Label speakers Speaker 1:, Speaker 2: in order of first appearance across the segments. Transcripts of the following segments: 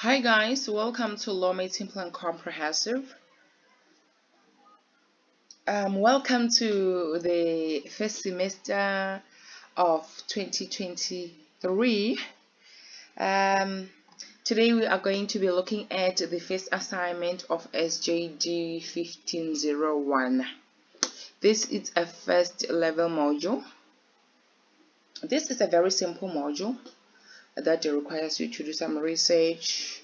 Speaker 1: Hi guys, welcome to Law Made Simple and Comprehensive. Welcome to the first semester of 2023. Um, Today we are going to be looking at the first assignment of SJD1501. This is a first level module. This is a very simple module that requires you to do some research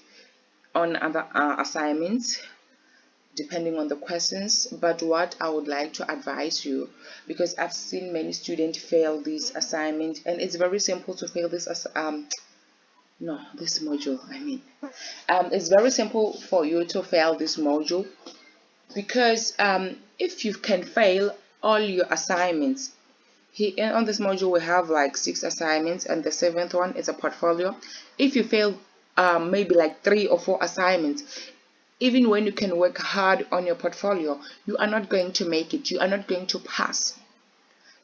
Speaker 1: on other assignments depending on the questions. But what I would like to advise you, because I've seen many students fail this assignment, and it's very simple to fail this this module. It's very simple for you to fail this module because if you can fail all your assignments. Here on this module we have like 6 assignments, and the 7th one is a portfolio. If you fail maybe like 3 or 4 assignments, even when you can work hard on your portfolio, you are not going to make it. You are not going to pass.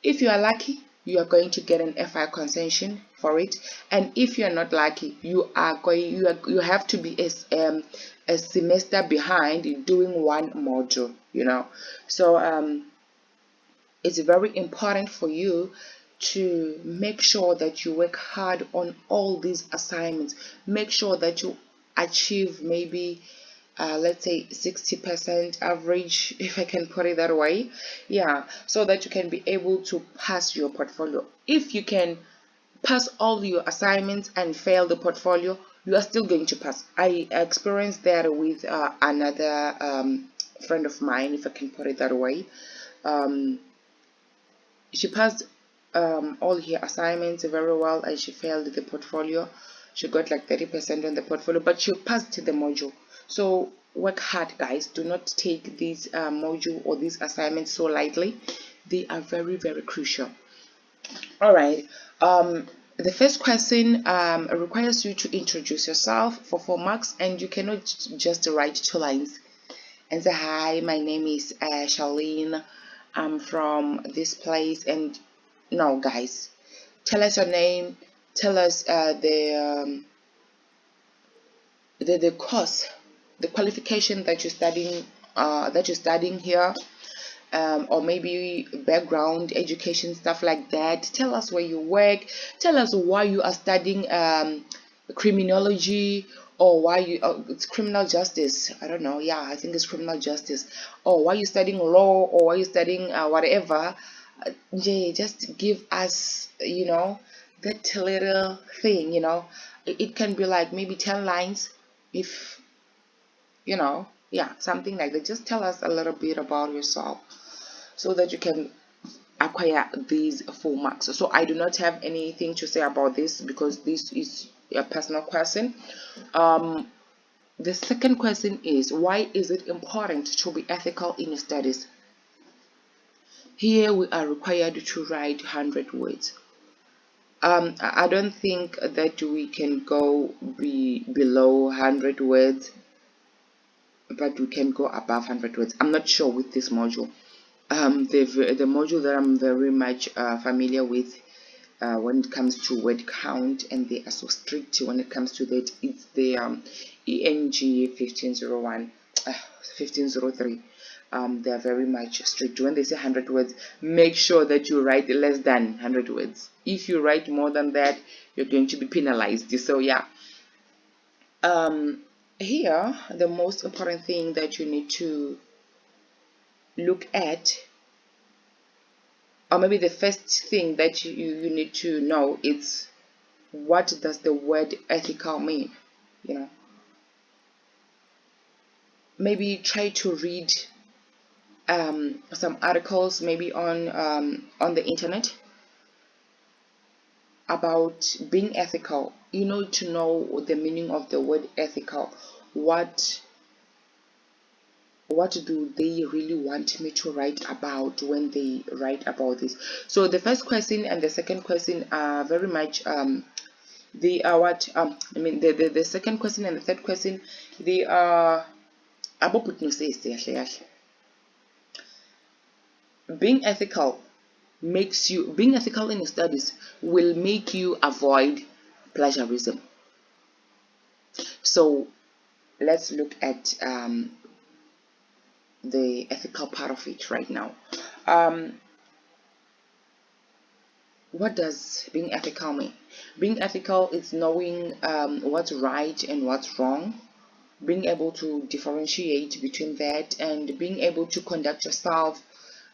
Speaker 1: If you are lucky, you are going to get an FI concession for it, and if you are not lucky, you have to be a semester behind doing one module. So it's very important for you to make sure that you work hard on all these assignments. Make sure that you achieve maybe let's say 60% average, if I can put it that way. Yeah, so that you can be able to pass your portfolio. If you can pass all your assignments and fail the portfolio, you are still going to pass. I experienced that with another friend of mine, if I can put it that way. She passed all her assignments very well, and she failed the portfolio. She got like 30% on the portfolio, but she passed the module. So work hard, guys. Do not take this module or these assignments so lightly. They are very, very crucial. All right. The first question requires you to introduce yourself for 4 marks, and you cannot just write 2 lines and say, hi, my name is Charlene. I'm from this place. And no, guys, tell us your name, tell us the course, the qualification that you're studying here, or maybe background education, stuff like that. Tell us where you work, tell us why you are studying criminology, or why it's criminal justice. I don't know. Yeah, I think it's criminal justice. Or why you studying law, or why you studying whatever. Just give us that little thing. It can be like maybe 10 lines, if yeah, something like that. Just tell us a little bit about yourself so that you can acquire these 4 marks. So I do not have anything to say about this because this is a personal question. The second question is, why is it important to be ethical in your studies? Here we are required to write 100 words. I don't think that we can go below 100 words, but we can go above 100 words. I'm not sure with this module. The module that I'm very much familiar with when it comes to word count, and they are so strict when it comes to that, it's the ENG 1501, 1503. They are very much strict. When they say 100 words, make sure that you write less than 100 words. If you write more than that, you're going to be penalized. So yeah, here the most important thing that you need to look at, or maybe the first thing that you need to know, is what does the word ethical mean. Maybe try to read some articles maybe on the internet about being ethical. To know the meaning of the word ethical. What do they really want me to write about when they write about this? So the first question and the second question are very much they are what the second question and the third question, they are being ethical being ethical in your studies will make you avoid plagiarism. So let's look at the ethical part of it right now. What does being ethical mean? Being ethical is knowing what's right and what's wrong, being able to differentiate between that, and being able to conduct yourself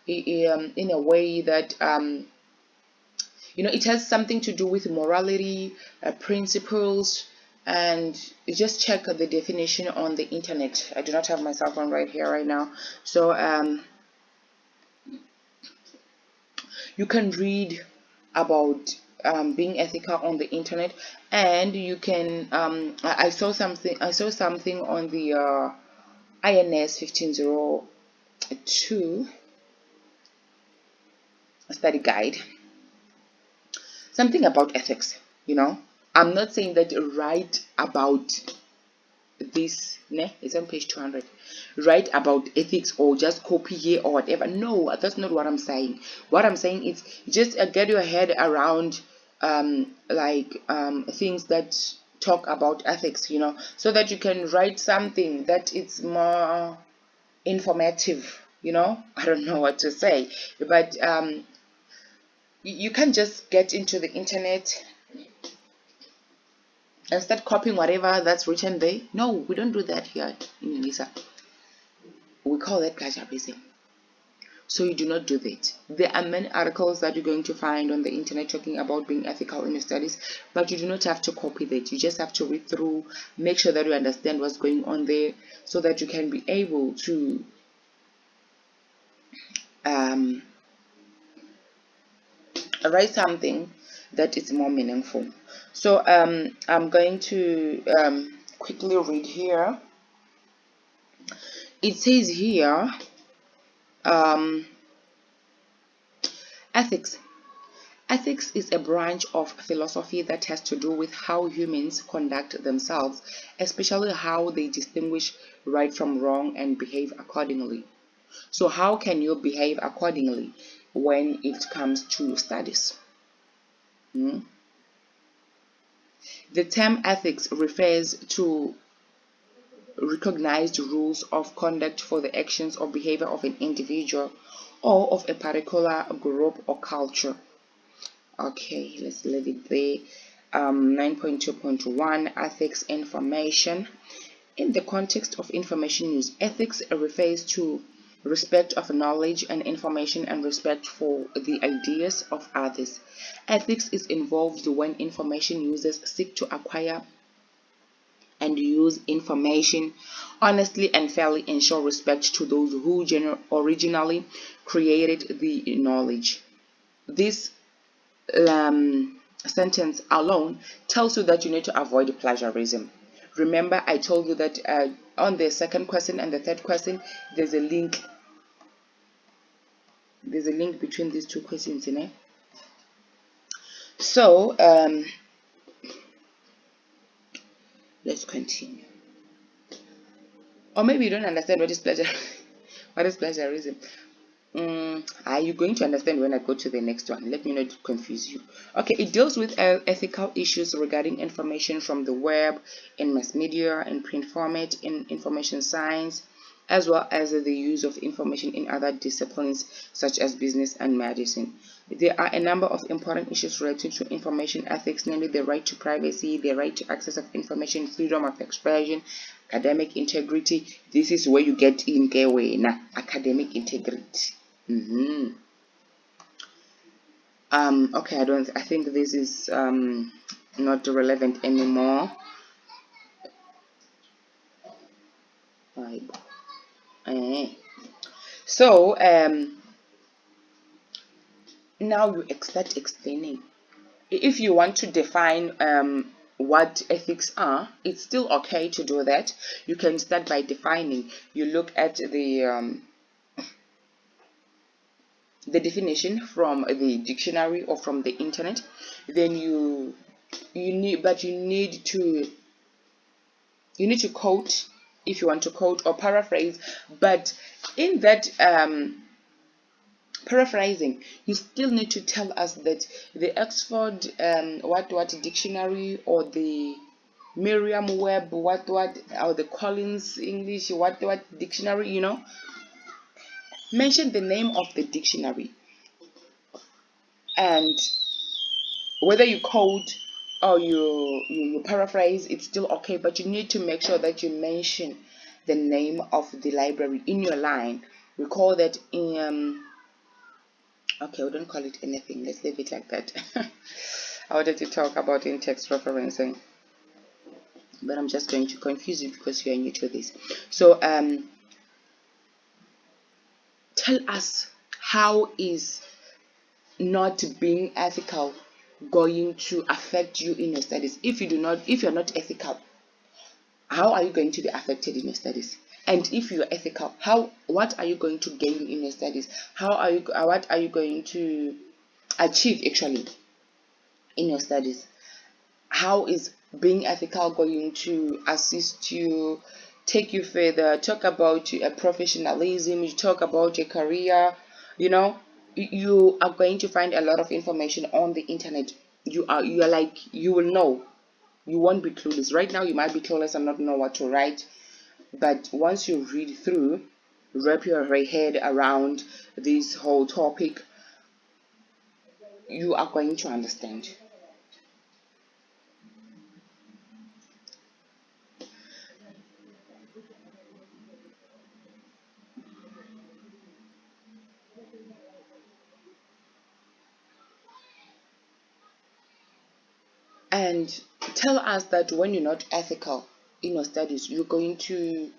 Speaker 1: in a way that it has something to do with morality, principles, and just check the definition on the internet. I do not have my cell phone right here right now, so you can read about being ethical on the internet, and you can I saw something on the INS 1502 study guide, something about ethics. I'm not saying that write about this, it's on page 200, write about ethics or just copy here or whatever. No, that's not what I'm saying. What I'm saying is just get your head around things that talk about ethics, so that you can write something that it's more informative. I don't know what to say, but you can't just get into the internet and start copying whatever that's written there. No, we don't do that here in UNISA. We call that plagiarism. So you do not do that. There are many articles that you're going to find on the internet talking about being ethical in your studies, but you do not have to copy that. You just have to read through, make sure that you understand what's going on there, so that you can be able to write something that is more meaningful. So I'm going to quickly read here. It says here, ethics. Ethics is a branch of philosophy that has to do with how humans conduct themselves, especially how they distinguish right from wrong and behave accordingly. So how can you behave accordingly when it comes to studies? The term ethics refers to recognized rules of conduct for the actions or behavior of an individual or of a particular group or culture. Okay, let's leave it there. 9.2.1 Ethics Information. In the context of information use, ethics refers to respect of knowledge and information and respect for the ideas of others. Ethics is involved when information users seek to acquire and use information honestly and fairly, and show respect to those who originally created the knowledge. This sentence alone tells you that you need to avoid plagiarism. Remember, I told you that on the second question and the third question, there's a link. There's a link between these two questions, So let's continue. Or maybe you don't understand what is plagiarism. What is plagiarism? Are you going to understand when I go to the next one? Let me not confuse you. Okay, it deals with ethical issues regarding information from the web, in mass media, in print format, in information science, as well as the use of information in other disciplines such as business and medicine. There are a number of important issues related to information ethics, namely the right to privacy, the right to access of information, freedom of expression, academic integrity. This is where you get in academic integrity. Okay, I think this is not relevant anymore. So now you start explaining. If you want to define what ethics are, it's still okay to do that. You can start by defining. You look at the definition from the dictionary or from the internet. Then you need to quote, if you want to quote or paraphrase. But in that paraphrasing, you still need to tell us that the Oxford what dictionary or the Merriam-Web, what, or the Collins English, what dictionary, you know. Mention the name of the dictionary, and whether you quote or you paraphrase, it's still okay, but you need to make sure that you mention the name of the library in your line. We call that in okay, we don't call it anything, let's leave it like that. I wanted to talk about in-text referencing, but I'm just going to confuse you because you are new to this. So tell us, how is not being ethical going to affect you in your studies? If you're not ethical, how are you going to be affected in your studies? And if you're ethical, what are you going to gain in your studies? What are you going to achieve actually in your studies? How is being ethical going to assist you, take you further? Talk about your professionalism, you talk about your career, you know. You are going to find a lot of information on the internet. You will know. You won't be clueless. Right now you might be clueless and not know what to write, but once you read through, wrap your head around this whole topic, you are going to understand. And tell us that when you're not ethical in your studies, you're going to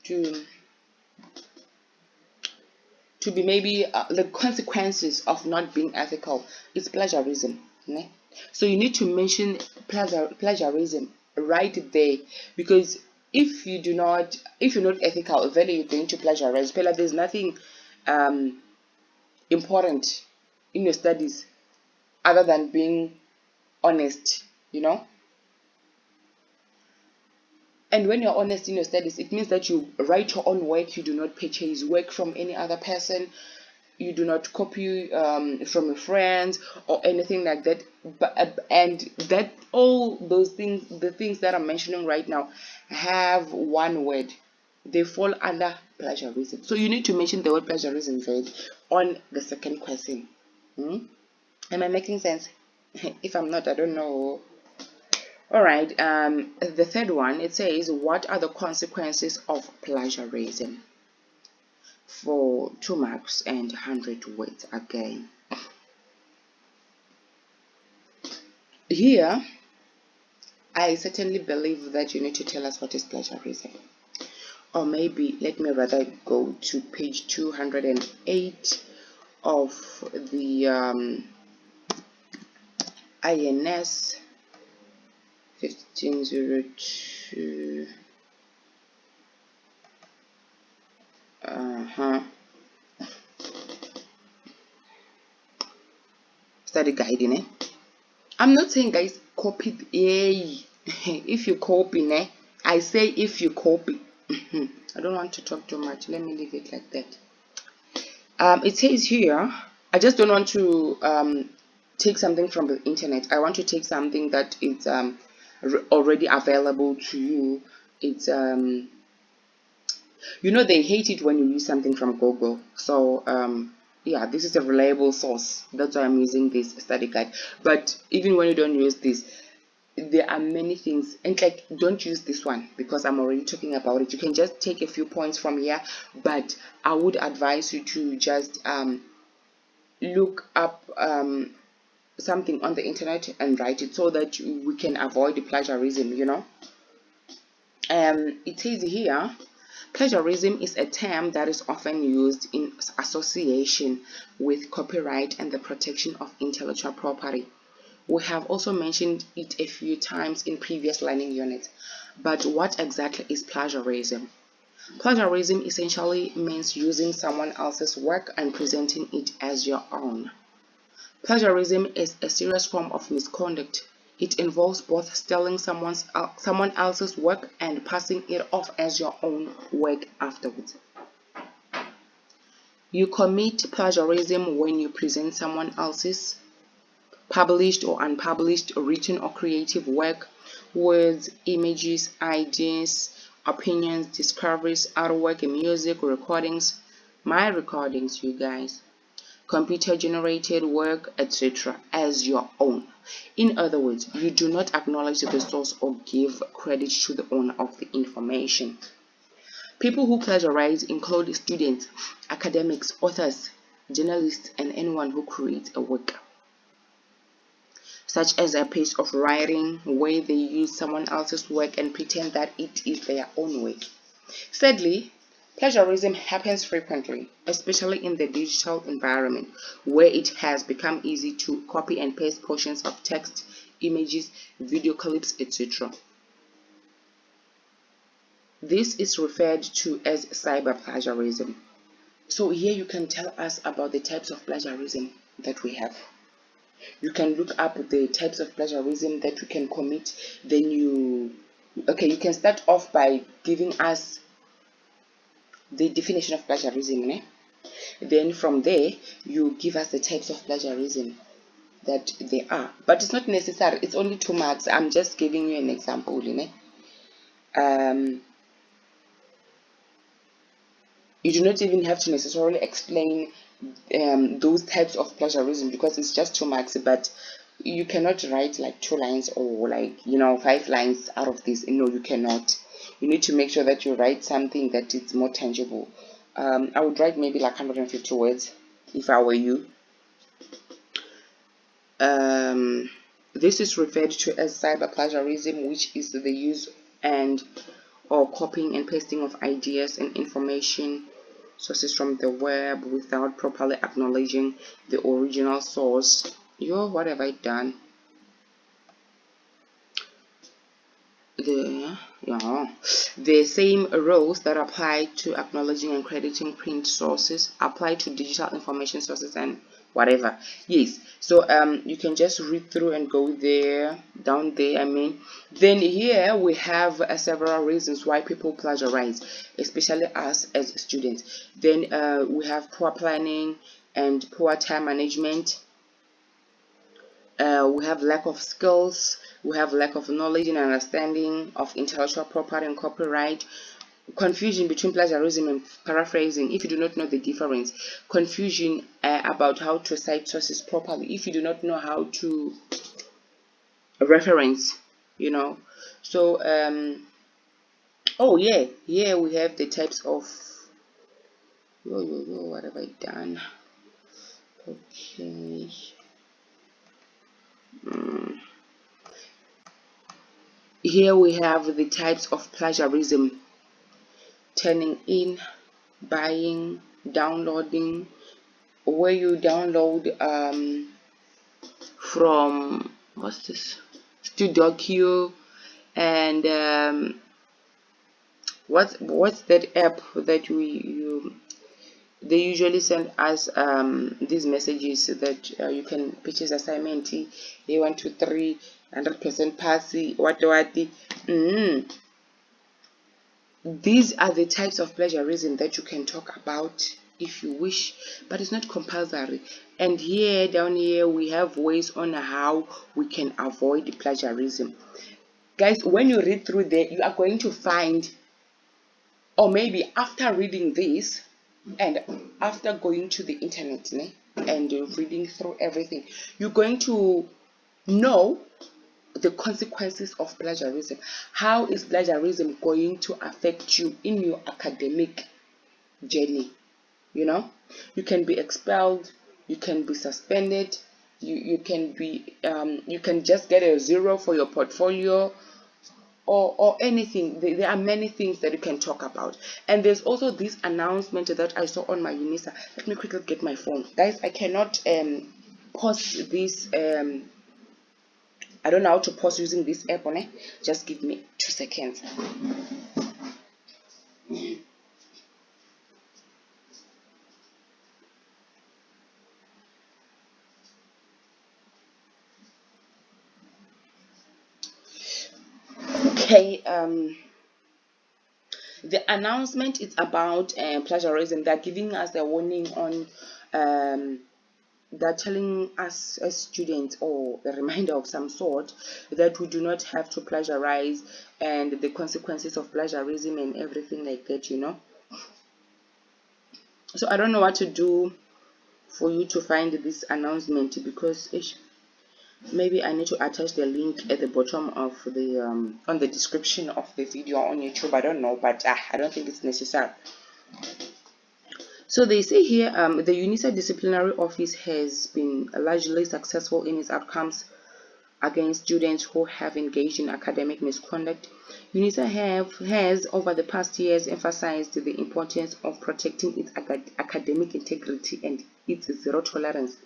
Speaker 1: be maybe the consequences of not being ethical is plagiarism. Ne? So you need to mention plagiarism right there, because if you're not ethical, then you're going to plagiarize. There's nothing important in your studies other than being honest, you know. And when you're honest in your studies, it means that you write your own work, you do not purchase work from any other person, you do not copy from your friends or anything like that. And that all those things, the things that I'm mentioning right now, have one word. They fall under plagiarism. So you need to mention the word plagiarism right on the second question. Am I making sense? If I'm not, I don't know. All right. The third one, it says, what are the consequences of plagiarism? For 2 marks and 100 words again. Here, I certainly believe that you need to tell us what is plagiarism. Or maybe let me rather go to page 208 of the INS 1502. Study guide, I'm not saying guys copy. If you copy, I say if you copy. I don't want to talk too much. Let me leave it like that. It says here, I just don't want to take something from the internet. I want to take something that is already available to you. It's you know, they hate it when you use something from Google. So yeah, this is a reliable source. That's why I'm using this study guide. But even when you don't use this, there are many things, and like, don't use this one because I'm already talking about it. You can just take a few points from here, but I would advise you to just look up something on the internet and write it so that we can avoid the plagiarism, you know. It says here, plagiarism is a term that is often used in association with copyright and the protection of intellectual property. We have also mentioned it a few times in previous learning units. But what exactly is plagiarism? Plagiarism essentially means using someone else's work and presenting it as your own. Plagiarism is a serious form of misconduct. It involves both stealing someone else's work and passing it off as your own work afterwards. You commit plagiarism when you present someone else's published or unpublished written or creative work words, images, ideas, opinions, discoveries, artwork, and music, recordings, my recordings, you guys, computer generated work, etc., as your own. In other words, you do not acknowledge the source or give credit to the owner of the information. People who plagiarize include students, academics, authors, journalists, and anyone who creates a work, such as a piece of writing where they use someone else's work and pretend that it is their own work. Sadly, plagiarism happens frequently, especially in the digital environment, where it has become easy to copy and paste portions of text, images, video clips, etc. This is referred to as cyber plagiarism. So here you can tell us about the types of plagiarism that we have. You can look up the types of plagiarism that you can commit. Then you can start off by giving us the definition of plagiarism, né? Then from there you give us the types of plagiarism that they are, but it's not necessary, it's only 2 marks. I'm just giving you an example, né? You do not even have to necessarily explain those types of plagiarism because it's just 2 marks, but you cannot write like 2 lines or 5 lines out of this. No, you cannot. You need to make sure that you write something that is more tangible. I would write maybe like 150 words if I were you. This is referred to as cyber plagiarism, which is the use or copying and pasting of ideas and information sources from the web without properly acknowledging the original source. What have I done? The same rules that apply to acknowledging and crediting print sources apply to digital information sources and whatever. Yes, so you can just read through and go down there. Then here we have several reasons why people plagiarize, especially us as students. Then we have poor planning and poor time management. We have lack of skills, we have lack of knowledge and understanding of intellectual property and copyright, confusion between plagiarism and paraphrasing if you do not know the difference, confusion about how to cite sources properly if you do not know how to reference, So here we have the types of what have I done? Okay. Here we have the types of plagiarism: turning in, buying, downloading, where you download from what's this, Studio, and what's that app that they usually send us these messages that you can purchase assignment A123 100% pass what. These are the types of plagiarism that you can talk about if you wish, but it's not compulsory. And down here we have ways on how we can avoid plagiarism. Guys, when you read through there, you are going to find, or maybe after reading this and after going to the internet and reading through everything, you're going to know the consequences of plagiarism. How is plagiarism going to affect you in your academic journey? You can be expelled, you can be suspended, you can be you can just get a 0 for your portfolio, or anything. There are many things that you can talk about. And there's also this announcement that I saw on my UNISA. Let me quickly get my phone, guys. I cannot pause this. I don't know how to pause using this app on it. Just give me 2 seconds. Okay, the announcement is about plagiarism. They're giving us a warning on they're telling us as students, or a reminder of some sort, that we do not have to plagiarize, and the consequences of plagiarism and everything like that, you know. So I don't know what to do for you to find this announcement, because maybe I need to attach the link at the bottom of the on the description of the video on YouTube. I don't know, but I don't think it's necessary. So they say here, the UNISA disciplinary office has been largely successful in its outcomes against students who have engaged in academic misconduct. UNISA has over the past years emphasized the importance of protecting its academic integrity and its zero tolerance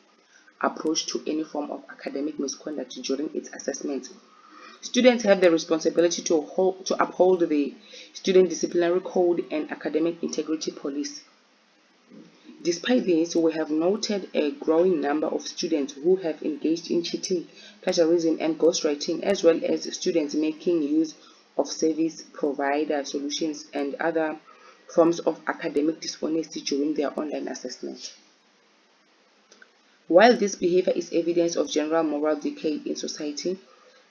Speaker 1: approach to any form of academic misconduct during its assessments. Students have the responsibility to uphold the Student Disciplinary Code and Academic Integrity Policy. Despite this, we have noted a growing number of students who have engaged in cheating, plagiarism, and ghostwriting, as well as students making use of service provider solutions and other forms of academic dishonesty during their online assessments. While this behavior is evidence of general moral decay in society,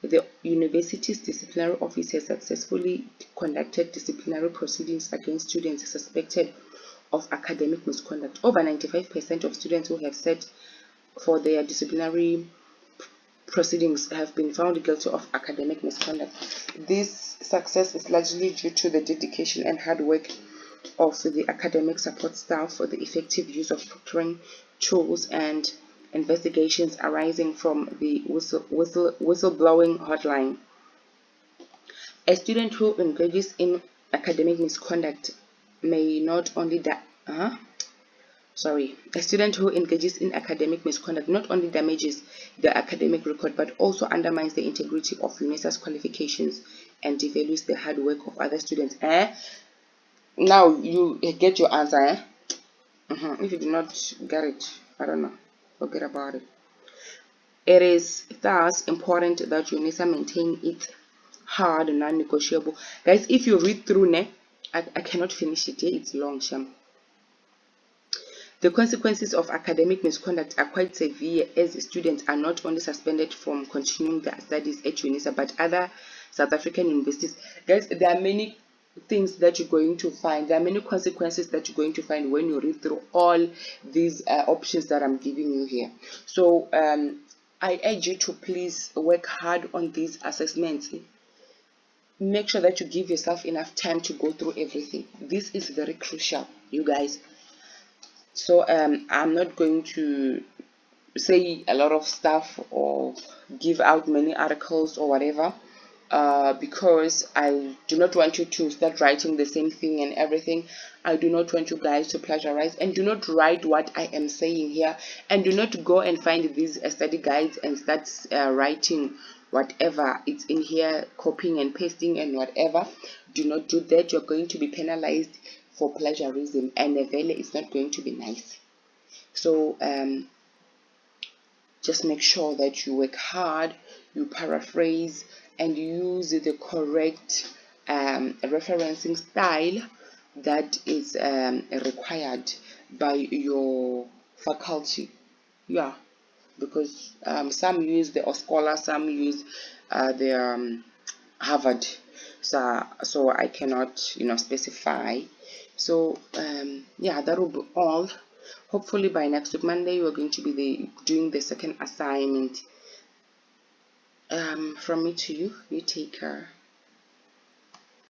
Speaker 1: the university's disciplinary office has successfully conducted disciplinary proceedings against students suspected of academic misconduct. Over 95% of students who have sat for their disciplinary proceedings have been found guilty of academic misconduct. This success is largely due to the dedication and hard work of the academic support staff for the effective use of proctoring tools and investigations arising from the whistleblowing hotline. A student who engages in academic misconduct may not only a student who engages in academic misconduct not only damages the academic record but also undermines the integrity of UNISA's qualifications and devalues the hard work of other students. Now you get your answer. If you do not get it, I don't know, forget about it. It is thus important that UNISA maintain its hard and non-negotiable. Guys, if you read through I cannot finish it here, it's long, sham. The consequences of academic misconduct are quite severe, as students are not only suspended from continuing their studies at UNISA but other South African universities. Guys, there are many things that you're going to find. There are many consequences that you're going to find when you read through all these options that I'm giving you here. So I urge you to please work hard on these assessments. Make sure that you give yourself enough time to go through everything. This is very crucial, you guys. So I'm not going to say a lot of stuff or give out many articles or whatever, because I do not want you to start writing the same thing and everything. I do not want you guys to plagiarize, and do not write what I am saying here, and do not go and find these study guides and start writing whatever it's in here, copying and pasting and whatever. Do not do that. You're going to be penalized for plagiarism, and the value is not going to be nice. So just make sure that you work hard, you paraphrase, and use the correct referencing style that is required by your faculty. Yeah, because some use the Oscola, some use the Harvard. So I cannot specify. So yeah, that will be all. Hopefully by next week Monday we're going to be doing the second assignment. From me to you, you take care.